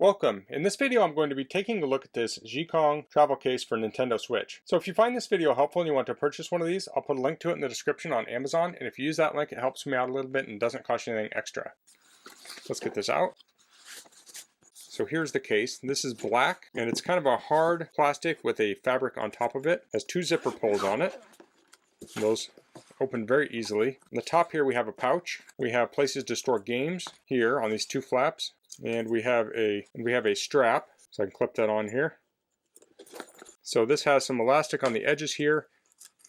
Welcome. In this video I'm going to be taking a look at this Jiecong travel case for Nintendo Switch. So if you find this video helpful and you want to purchase one of these, I'll put a link to it in the description on Amazon, and if you use that link it helps me out a little bit and doesn't cost you anything extra. Let's get this out. So here's the case. This is black and it's kind of a hard plastic with a fabric on top of it. It has two zipper pulls on it. And those open very easily. On the top here we have a pouch. We have places to store games here on these two flaps. And we have a strap, so I can clip that on here. So this has some elastic on the edges here.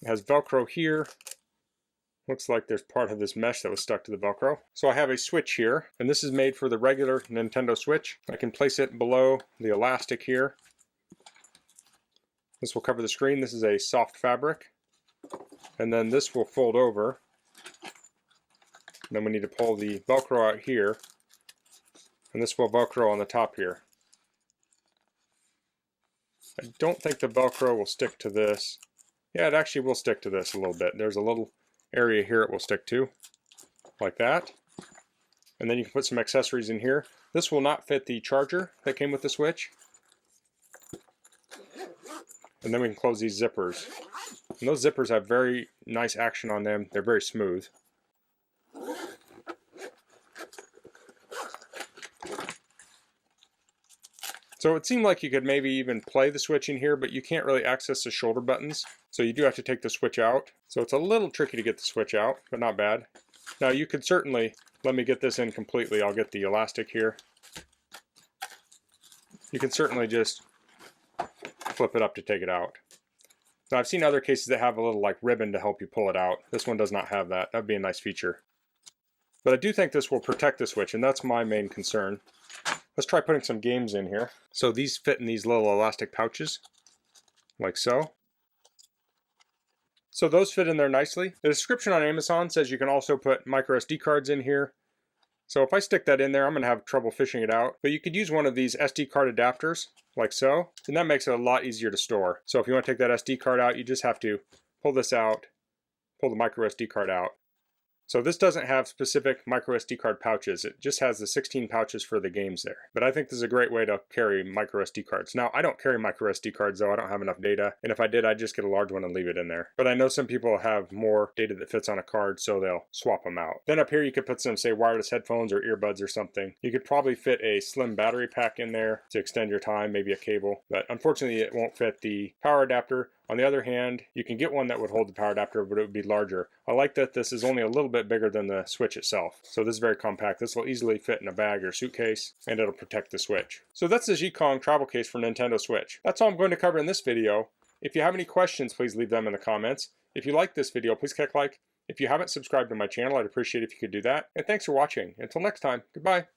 It has Velcro here. Looks like there's part of this mesh that was stuck to the Velcro. So I have a switch here, and this is made for the regular Nintendo Switch. I can place it below the elastic here. This will cover the screen. This is a soft fabric. And then this will fold over. And then we need to pull the Velcro out here. And this will Velcro on the top here. I don't think the Velcro will stick to this. Yeah, it actually will stick to this a little bit. There's a little area here it will stick to, like that. And then you can put some accessories in here. This will not fit the charger that came with the Switch. And then we can close these zippers. And those zippers have very nice action on them. They're very smooth. So it seemed like you could maybe even play the Switch in here, but you can't really access the shoulder buttons. So you do have to take the Switch out. So it's a little tricky to get the Switch out, but not bad. Now you could certainly, let me get this in completely. I'll get the elastic here. You can certainly just flip it up to take it out. Now I've seen other cases that have a little like ribbon to help you pull it out. This one does not have that. That'd be a nice feature. But I do think this will protect the Switch, and that's my main concern. Let's try putting some games in here. So these fit in these little elastic pouches, like so. So those fit in there nicely. The description on Amazon says you can also put micro SD cards in here. So if I stick that in there, I'm going to have trouble fishing it out. But you could use one of these SD card adapters, like so, and that makes it a lot easier to store. So if you want to take that SD card out, you just have to pull this out, pull the micro SD card out. So this doesn't have specific micro SD card pouches. It just has the 16 pouches for the games there. But I think this is a great way to carry micro SD cards. Now, I don't carry micro SD cards though. I don't have enough data. And if I did, I'd just get a large one and leave it in there. But I know some people have more data that fits on a card, so they'll swap them out. Then up here, you could put some, say, wireless headphones or earbuds or something. You could probably fit a slim battery pack in there to extend your time, maybe a cable. But unfortunately, it won't fit the power adapter. On the other hand, you can get one that would hold the power adapter, but it would be larger. I like that this is only a little bit bigger than the Switch itself. So this is very compact. This will easily fit in a bag or suitcase, and it'll protect the Switch. So that's the Jiecong travel case for Nintendo Switch. That's all I'm going to cover in this video. If you have any questions, please leave them in the comments. If you like this video, please click like. If you haven't subscribed to my channel, I'd appreciate it if you could do that. And thanks for watching. Until next time, goodbye.